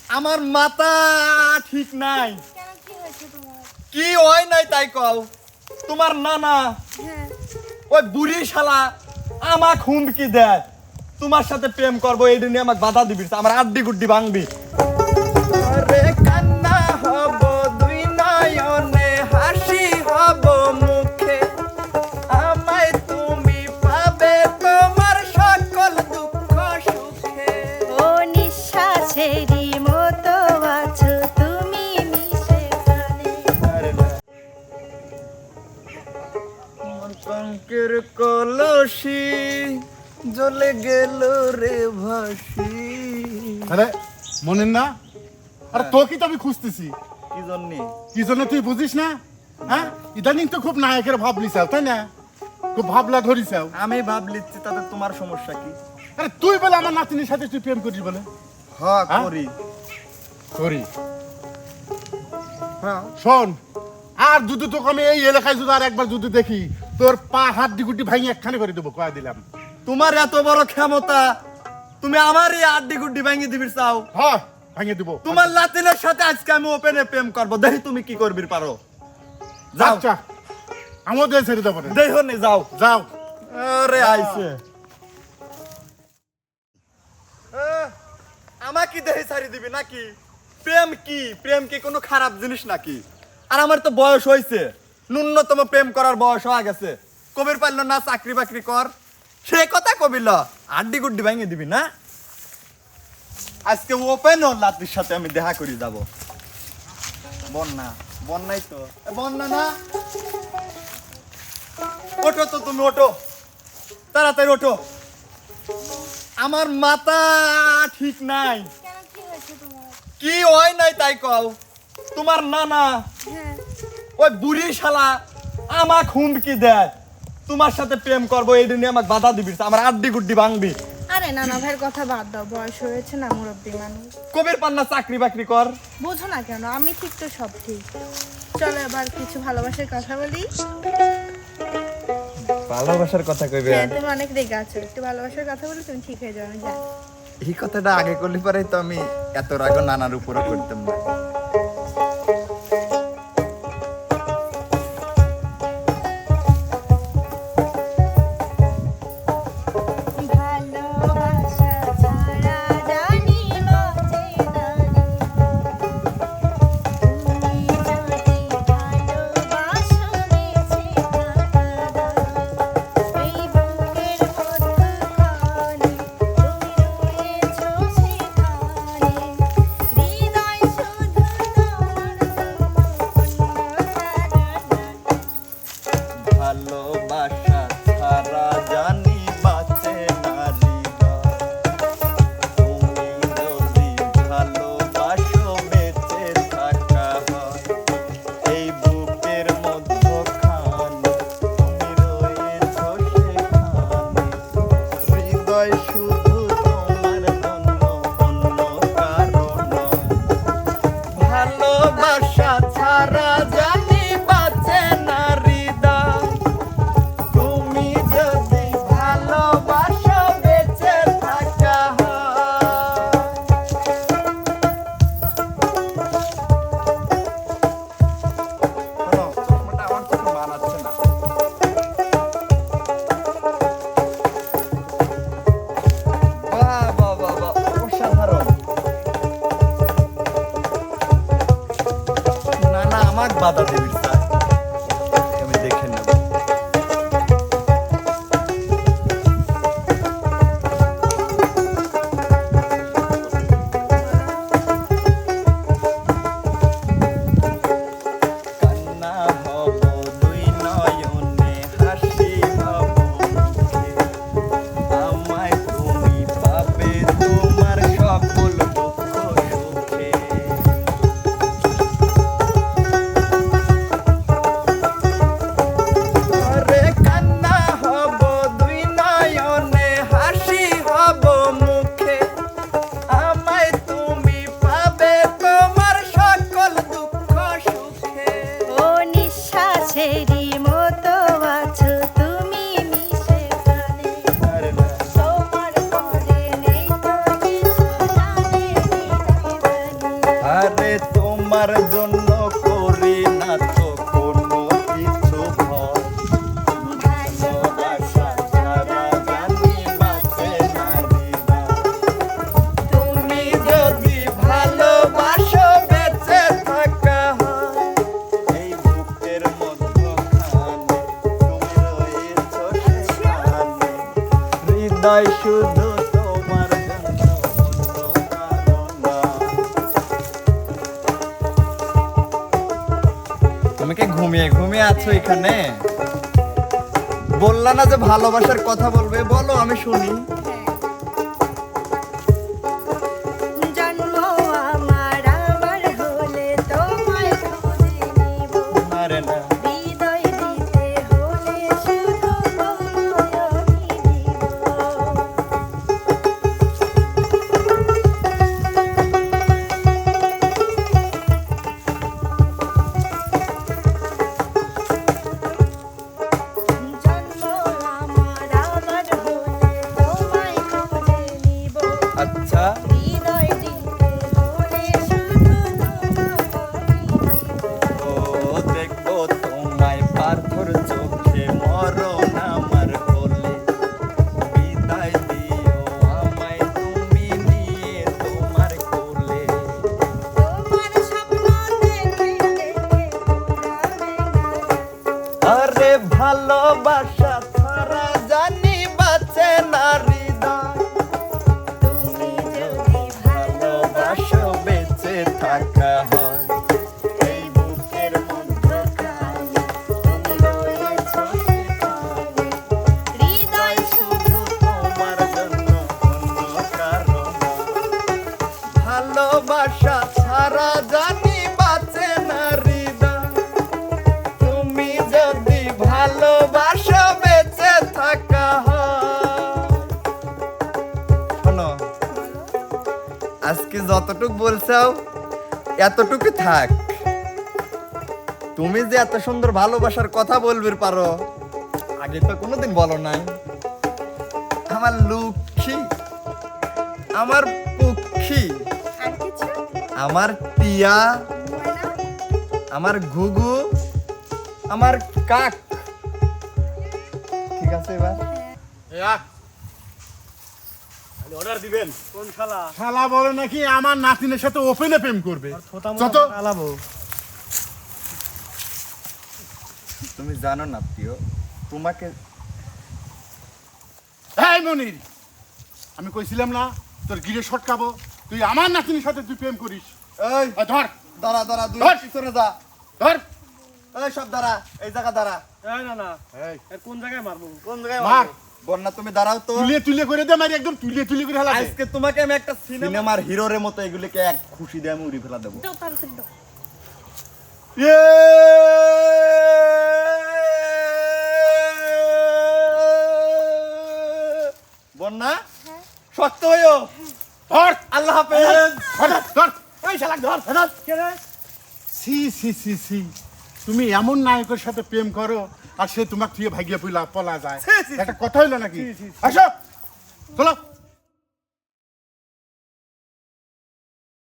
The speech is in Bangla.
আমার মাথা ঠিক নাই। কেন কি হয়েছে তোমার? কি হয় নাই তাই কও। তোমার নানা হ্যাঁ ওই বুড়ি শালা আমাক হুমকি দেয়, তোমার সাথে প্রেম করবো এই দিনে আমাকে বাধা দিবি, আমার আড্ডি গুড্ডি ভাঙবি। আরে কান্না হব দুই নয়নে, হাসি হব মুখে, আমায় তুমি পাবে তোমার সকল দুঃখ সুখে। ও নিঃশ্বাসেরই মতো আছো তুমি মিশে প্রাণে। কঙ্কের কলসি জ্বলে গেল রে ভাসি। আরে মনের না? আরে তোকে তো আমি খুঁজতেছি। কি জন্যে? কি জন্য তুই বুঝিস না? হ্যাঁ, ইদানিং তো খুব নায়কের ভাব লিসাও, তাই না? খুব ভাবলা ধরিসাও। আমি ভাব লিখছি, তাতে তোমার সমস্যা কি? আরে তুই বলে আমার নাতিনের সাথে তুই প্রেম করিস বলে? হ্যাঁ হ্যাঁ? করি। করি। হ্যাঁ শোন, আর যদি তোকে আমি এই এলাকায় যদি আর একবার যদি দেখি, তোর পা হাত ডিগুটি ভাঙি একখানে করে দেবো, কয়া দিলাম। তোমার এত বড় ক্ষমতা, তুমি আমারই আড্ডি গুড্ডি ভাঙিয়ে দিবি চাও? হ্যাঁ, ভাঙিয়ে দেবো। তোমার লাতিনের সাথে আজকে আমি ওপেনে প্রেম করবো, দেখি তুমি কি করবি পারো। যাও আচ্ছা, আমাদের ছেড়ে দেবো না। দেখো নি, যাও যাও। আরে আইছে আমাকে দেখে ছাড়ি দিবি নাকি? প্রেম কি? প্রেম কি কোনো খারাপ জিনিস নাকি? আর আমার তো বয়স হয়েছে, ন্যূনতম প্রেম করার বয়স হয়ে গেছে। কবির পারল না চাকরি বাকরি কর, সে কথা কবিল আড্ডি গুড্ডি ভাঙিয়ে দিবি না? আজকে ওপেন লাতির সাথে আমি দেখা করি যাব। বন্যা বন্যাই তো বন্যা না, ওঠো তো তুমি, ওঠো তাড়াতাড়ি ওঠো। আমার মাথা ঠিক নাই। কেন কি হয়েছে তোমার? কি হয় নাই তাই কও। তোমার নানা হ্যাঁ ওই বুড়ি শালা আমাক হুমকি দেয়, তোমার সাথে প্রেম করবো এই দিনে আমাকে বাধা দিবি, আমার আড্ডি গুড্ডি ভাঙবি। আরে নানা ভাইয়ের কথা বাদ দাও, বয়স হয়েছে না, মুরব্বী মানুষ। কবির পান্না চাকরি বাকরি কর। বোঝো না কেন? আমি ঠিক তো সব ঠিক। চলো এবার কিছু ভালোবাসার কথা বলি। ভালোবাসার কথা কইবে? হ্যাঁ, তুমি অনেক রেগে আছো, একটু ভালোবাসার কথা বলি, তুমি ঠিক হয়ে যাও, আমি জানি। এই কথাটা আগে করলে পারে তো আমি এত রাগ নানার উপরে করতাম না। ভালোবাসা ছাড়া জানি বাঁচে না রে। তুমি যদি ভালোবাসো বেঁচে থাকা দাও। এই বুকের মধ্যখানে তুমি রয়েছো সেখানে। হৃদয় শুধু তোমার জন্য, অন্য কারো না। ভালোবাসা ছাড়া জানি বাঁচে না হৃদয়, তুমি যদি ভালোবাসো বেঁচে থাকা হয়। এই বুকের মধ্যখানে তুমি রয়েছো সেখানে, হৃদয় শুধু তোমার জন্য, অন্য কারো নয়। ভালোবাসা ছাড়া জানি বাঁচে না হৃদয়, তুমি যদি ভালোবাসো বেঁচে থাকা হয়। শোনো, চশমাটা আমার চোখে মানাচ্ছে না। বাহ বাহ বাহ বাহ, অসাধারণ। না না, আমাক বাধা দিবি স্যার, আমি দেখে নেব। কান্না হব দুই নয়নে, হাসি হব মুখে, আমায় তুমি পাবে তোমার সকল দুঃখ সুখে। আরে তোমার জন্য করি না তো কোনো কিছু ভয় ভালোবাসা ছাড়া জানি বাঁচে না হৃদয়। তুমি যদি ভালোবাসো বেঁচে থাকা হয় এই বুকের মধ্যখানে তুমি রয়েছো সেখানে হৃদয় শুধু তোমার জন্য অন্য কারো না। তুমি কি ঘুমিয়ে ঘুমিয়ে আছো এখানে? বললা না যে ভালোবাসার কথা বলবে, বলো আমি শুনি। জন্ম আমার আবার হলে তোমায় খুঁজে নিব আরে না হৃদয় দিতে হলে শুধু তোমায় দিব জন্ম আমার আবার হলে তোমায় খুঁজে নিব আচ্ছা হৃদয় দিতে হলে শুধু তোমায় ও দেখবো তোমায় পাথর চোখে মরণ আমার কোলে বিদায় দিও আমায় তুমি নিয়ে তোমার কোলে তোমার স্বপ্ন দেখে দেখে পুরাবে আরে ভালোবাসা ছাড়া জানি বাঁচে না হৃদয় তুমি যদি ভালোবাসো বেঁচে থাকা হয় এই বুকের মধ্যখানে তুমি রয়েছো সেখানে হৃদয় শুধু তোমার জন্য অন্য কারো না। ভালোবাসা ছাড়া জানি বাঁচে না হৃদয় তুমি যদি ভালোবাসো বেঁচে থাকা হয়। শোনো আজকে যতটুক বলছাও এতটুকু থাক। তুমি যে এত সুন্দর ভালোবাসার কথা বলবে পারো আগে তো কোনোদিন বলো নাই। আমার লক্ষ্মী, আমার পক্ষী, আর কিছু আমার টিয়া, ময়না আমার ঘুঘু, আমার কাক। ঠিক আছে এবার অর্ডার দিবেন কোন শালা শালা বলে নাকি আমার নাতিনের সাথে ওপেনে প্রেম করবে। যত আলাবো তুমি জানো না প্রিয় তোমাকে এই মনির, আমি কইছিলাম না তোর গিরে শটকাবো, তুই আমার নাতিনের সাথে তুই প্রেম করিস। এই এই ধর দাঁড়া দাঁড়া দুই ধর। পিছনে যা। ধর এই সব দাঁড়া, এই জায়গা দাঁড়া। এই না না এই এর কোন জায়গায় মারবো কোন জায়গায় মার। মারবো? বন্যা তুমি দাঁড়াও তো। তুলিয়ে তুলিয়ে করে দে, মারি একদম তুলিয়ে তুলিয়ে করে হেলা দে। আজকে তোমাকে আমি একটা সিনেমার হিরোর মতো এগুলিকে এক খুশি দিয়ে আমি উড়ি ফেলা দেবো। দাও তাড়াতাড়ি দাও বন্যা শক্ত হইও। ধর আল্লাহ হাফেজ। ধর ধর। এই শালা ধর ধর কে রে সি সি সি সি, তুমি এমন নায়কের সাথে প্রেম করো আর সে তোমাকে তুই ভাগিয়ে পলা যায়। ছি, ছি, ছি। একটা কথা হইলো নাকি? ছি, ছি, ছি। আসো চলো।